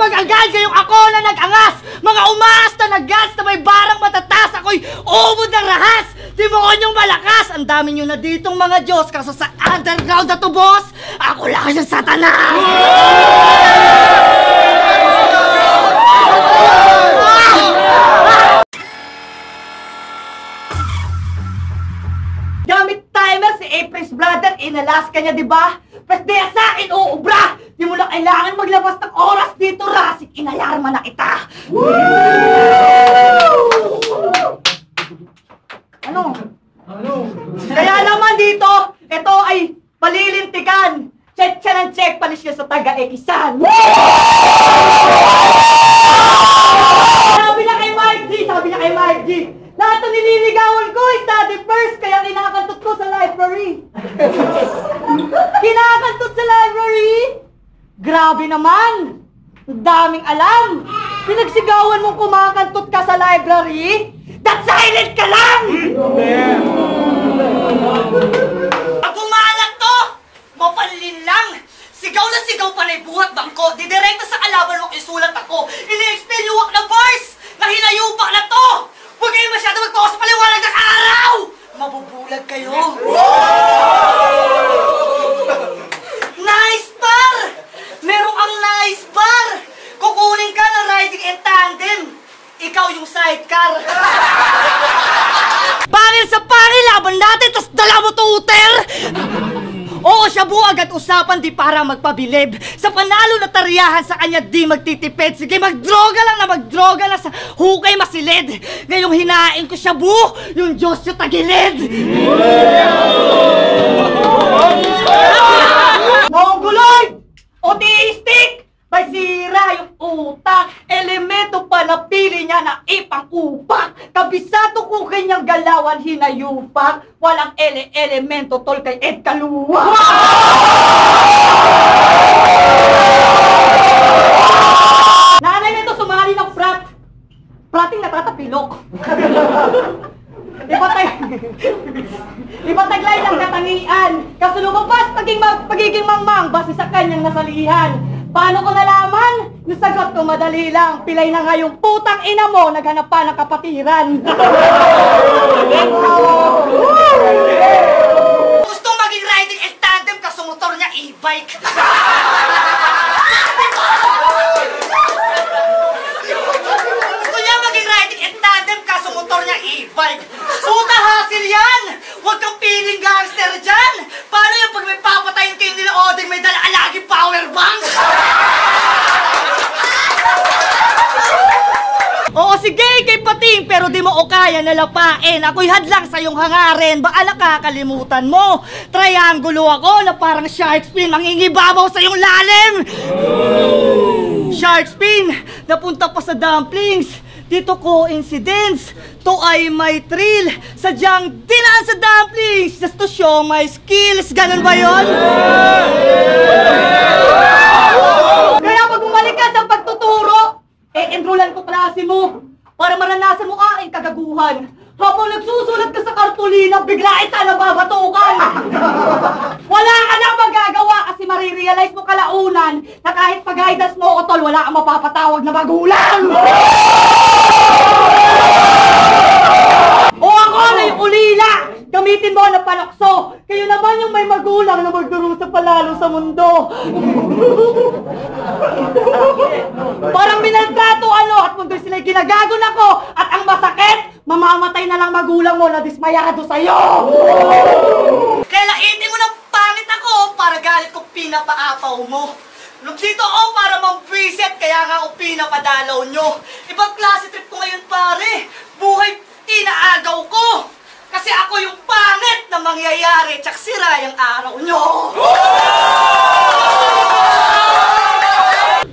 mag-agad ngayong ako na nag-angas! Mga umaas na nag-gas na may barang matatas! Ako'y ubod ng rahas! Demonyong malakas! Ang dami nyo na ditong mga Diyos, kaso sa underground na to, boss, ako lang si Satanas! Gamit timer si April's brother, inalas ka niya, diba? Pwes di sa akin, uubra! Di mo na kailangan maglabas ng oras dito, Rasik! Inalarma na kita! Ano? Kaya naman dito, ito ay palilintikan! Check siya ng check, palis niya sa taga-ekisan! Sabi na kay Mike G! Lahat ng nililigawan ko, study first, kaya kinakantot ko sa library. Kinakantot sa library? Grabe naman! Daming alam! Pinagsigawan mong kumakantot ka sa library? That silent ka lang! Pag umalat to, mapalilin lang! Sigaw na sigaw pa na buhat bangko, didirekta sa kalaban mong isulat ako, ini-explain luwak na verse, na hinayupak na to! Huwag kayo masyado magpokus sa paliwanag ng araw! Mabubulag kayo! Nice bar! Meron kang nice bar! Kukunin ka ng riding and tandem! Ikaw yung sidecar! Pangil sa pangil! Laban natin! Tas dala mo to, Uter! Oo, siya buwag at usapan di para magpabilib. Sa panalo na tariyahan sa kanya di magtitipid. Sige, magdroga lang sa hukay masilid. Ngayong hinain ko siya yung Diyos yung tagilid. Mongoloid! O theistic! May sira yung utak. Elemento pa na pili niya na ipang-upak. Kabisado ko kanyang galawan hinayupak. Walang elemento tol kay Ed Kaluwa. Nanay nito sumali ng frat. Prating natatapilok. Ipataglay ng katangian. Kaso lumabas pagiging mangmang base sa kanyang nasalihan. Paano ko nalaman? Yung sagot ko madali lang. Pilay na nga yung putang ina mo, naghanap pa ng kapatiran. Gustong maging riding and tandem kaso motor niya e-bike. Gusto niya maging riding and tandem kaso motor niya e-bike. Puta hasil yan! Huwag kang piling gangster dyan! Paano yung pag may papatayin kayo nila Oding may dala lagi power bank? Oo, sige, kay pating, pero di mo o kaya nalapain. Ako'y hadlang sa iyong hangarin. Baka nakakalimutan mo. Triangulo ako na parang shark fin. Mangingibabaw sa iyong lalim. Shark fin, napunta pa sa dumplings. Dito coincidence. To ay may thrill. Sadyang dinaan sa dumplings. Just to show my skills. Ganun ba yun? Kaya pag bumalik ka sa pagtuturo, enrollan ko klase mo para maranasan mo aking kagaguhan. Habang nagsusulat ka sa kartulina, bigla ita nababatukan. Wala ka nang magagawa kasi marirealize mo kalaunan na kahit pag-guidance mo o tol, wala kang mapapatawag na magulang. O ako na yung ulila! Gamitin mo na palakso! Kayo naman yung may magulang na magdurusa palalo sa mundo! Parang minaltrato at mundo'y sila'y ginagagon ako! At ang masakit, mamamatay na lang magulang mo na dismayado sa'yo! Kaya laitin mo ng pangit ako para galit ko pinapaapaw mo! Nagdito ako para mang-preset, kaya nga ako pinapadalaw nyo! Ibang klase trip ko ngayon, pare! Buhay inaagaw ko! Kasi ako yung pangit na mangyayari tsak sira yung araw nyo!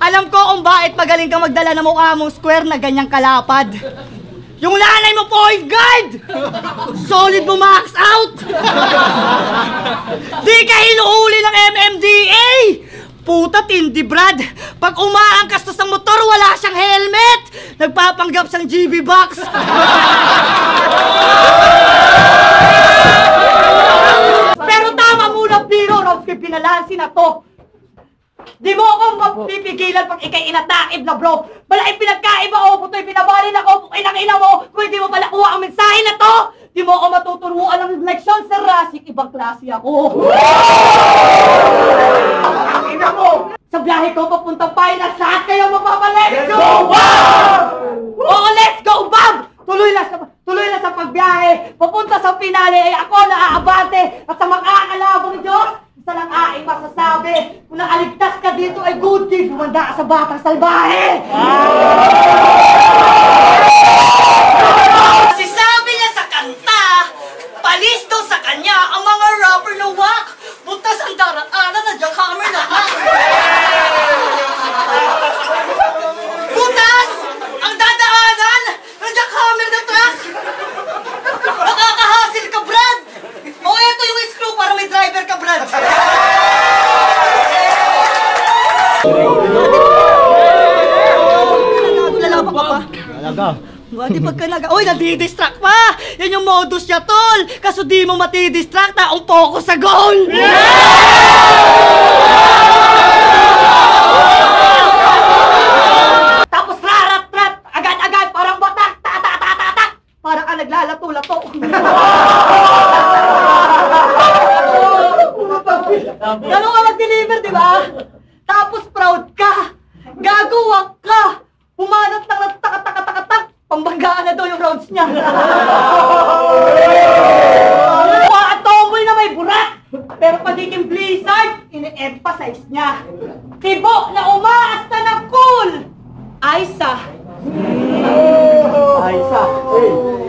Alam ko kung bakit magaling kang magdala ng mukha mong square na ganyang kalapad. Yung nanay mo point guard! Solid mo max out! Di ka hinuhuli ng MMDA! Puta tindi Brad! Pag umaangkas to sa motor, wala siyang helmet! Nagpapanggap siyang GB box! Pero tama muna, Biro! Ralph, pinalansin na to! Di mo ako mapipigilan pag ikay inatakib na bro! Malaking pinagkaiba o puto'y pinabalin ako kung inang-ina mo kung hindi mo pala kuha ang mensahe na to! Di mo ako matuturuan ng leksyon, Sir Rasik, ibang klase ako! Ina mo! Sa biyahe ko papuntang Pinas, lahat kayo magpapa-let's go, Bob! Oo, let's go, Bob! Tuloy na sa pagbiyahe, papunta sa pinali ay ako na aabante at sa makakalaban ni Diyos, isa lang aking masasabi, kung nakaligtas ka dito ay good deed, humanda ka sa batang salbahe! Sisabi niya sa kanta, palis daw sa kanya ang mga rapper na wak, butas ang daraanan na jackhammer na hak. Butas ang dadaanan ng jackhammer na truck! Nakakahasil ka, Brad! O eto yung screw para may driver ka, Brad! Lalapak ka pa? Talaga? Di pagka uy, nadidistract pa! Yan yung modus niya, tol! Kaso di mo matidistract, taong focus sa goal! Tapos rarat-rat! Agad-agad! Parang batak! Ta-ta-ta-ta-ta! Parang ka naglalato-lato! Ganun ka mag-deliver, di ba? Tapos proud ka! Gagawak ka! Humanap ng taka-taka-taka-tak! Pambanggaan na daw yung rounds niya! Mukha at tomboy na may burak! Pero pagiging blizzard, ini-emphasize niya. Tibo na umaas na ng cool! Aisa! Aisa!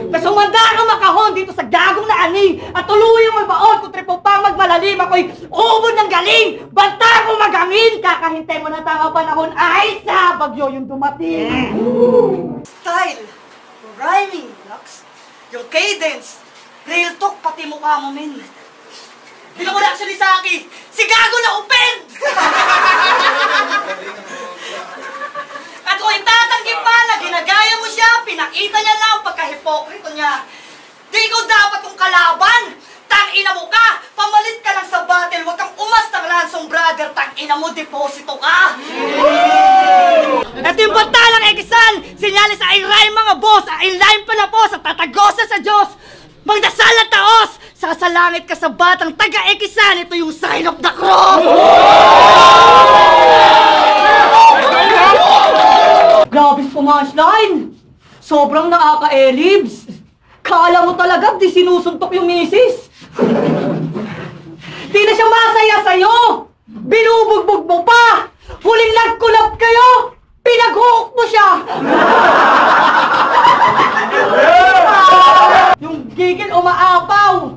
Kasi umanda ka makahon dito sa gagong na aning at tuluyang magbaon kung tripo pang magmalalim ako'y ubod ng galing! Banta ko magangin! Kakahintay mo na tama panahon ay sa bagyo yung dumating! Style, rhyming blocks, yung cadence, real talk pati mukha mo min. Hindi ka mo actually sa akin, si Gago na open! At kung itatanggi pa na ginagaya mo siya, pinakita niya lang pagka-hipokrito niya. Di ko dapat kong kalaban! Tang-ina mo ka! Pamalit ka lang sa battle, huwag kang umastang lansong brother, tang-ina mo, deposito ka! Ito yung bantalang ekisan! Sinyalis ay rhyme mga boss, ay line pa na po sa tatagosa sa Diyos! Magdasal na taos! Sasalangit ka sa batang taga-ekisan, ito yung sign of the cross! Grabe sa punchline! Sobrang nakaka-elibs! Kala mo talaga di sinusuntok yung misis! Di na siya masaya sa'yo! Binubugbog mo pa! Huling nagkulab kayo! Pinag-hook mo siya! Yung gigil umaapaw!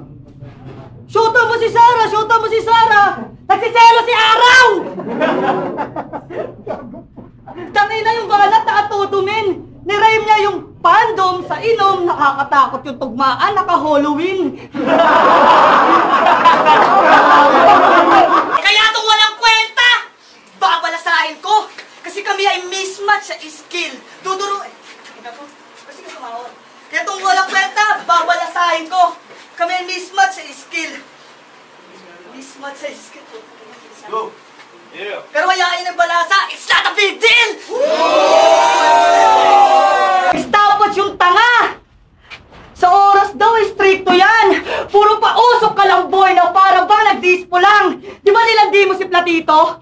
Shoota mo si Sarah! Shoota mo si Sarah! Nagsiselo si Araw! Tangina yung balat na atutumin! Nirime niya yung fandom sa inom, nakakatakot yung tugmaan, naka-Halloween. Kaya itong walang kwenta, babalasahin ko. Kasi kami ay mismatch sa skill. Duduro, kasi ka tumawag. Kaya itong walang kwenta, babalasahin ko. Kami ay mismatch sa skill. Mismatch sa skill. Go! Yeah! Pero hayain ang balasa, it's not a big deal! Stopwatch yung tanga! Sa oras daw, stricto yan! Puro pausok ka lang, boy, na para bang nag-dispo lang! Di ba nilandi mo si Platito?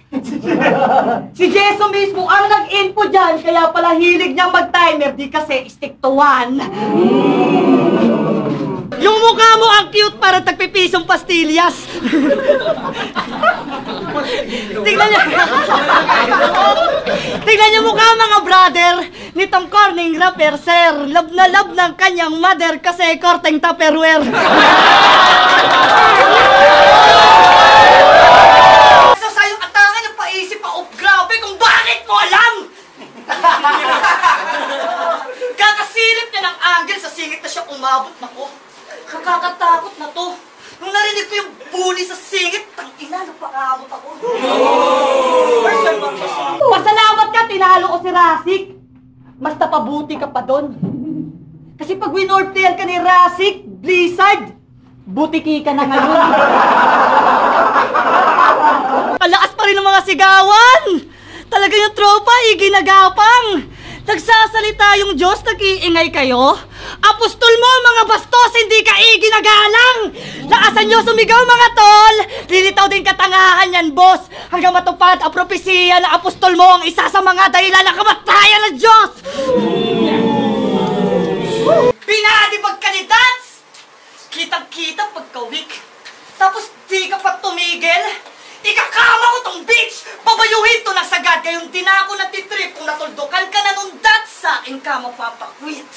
Si Jeso mismo ang nag-info dyan, kaya pala hilig niyang mag-timer, di kasi stick to one. Yung mukha mo ang cute para tagpipisong pastillas. Tingnan niyo. Tingnan niyo mukha mga brother. Nitong corning rapper, sir. Love na love ng kanyang mother kasi korteng Tupperware. Sa sayong atangan yung paisip pa, grabe kung bakit mo alam. Kakasilip niya ng angle sa singit na siya umabot na ko. Nakakatakot na to. Nung narinig ko yung bully sa singit, tang-ina, napakamot ako. Pasalamat ka, tinalo ko si Rasik. Mas napabuti ka pa doon. Kasi pag winorplayan ka ni Rasik, Blizzard, butiki ka na ngayon. Alakas pa rin ng mga sigawan! Talaga yung tropa, iginagapang! Nagsasalita yung Diyos, nag-iingay kayo? Apostol mo, mga bastos, hindi ka iginagalang! Lakasan nyo sumigaw, mga tol! Lilitaw din katangahan yan, boss! Hanggang matupad ang propesiya na apostol mo ang isa sa mga dahilan ng kamatayan ng Diyos! Pinadibag ka ni Dance! Kitang-kita pagka-weak. Tapos di ka pa tumigil? Ikakama ko tong bitch! Babayuhin to ng sagad kayong tinako na titrip kung natuldukan ka na nung Dance sa akin ka mapapakwit.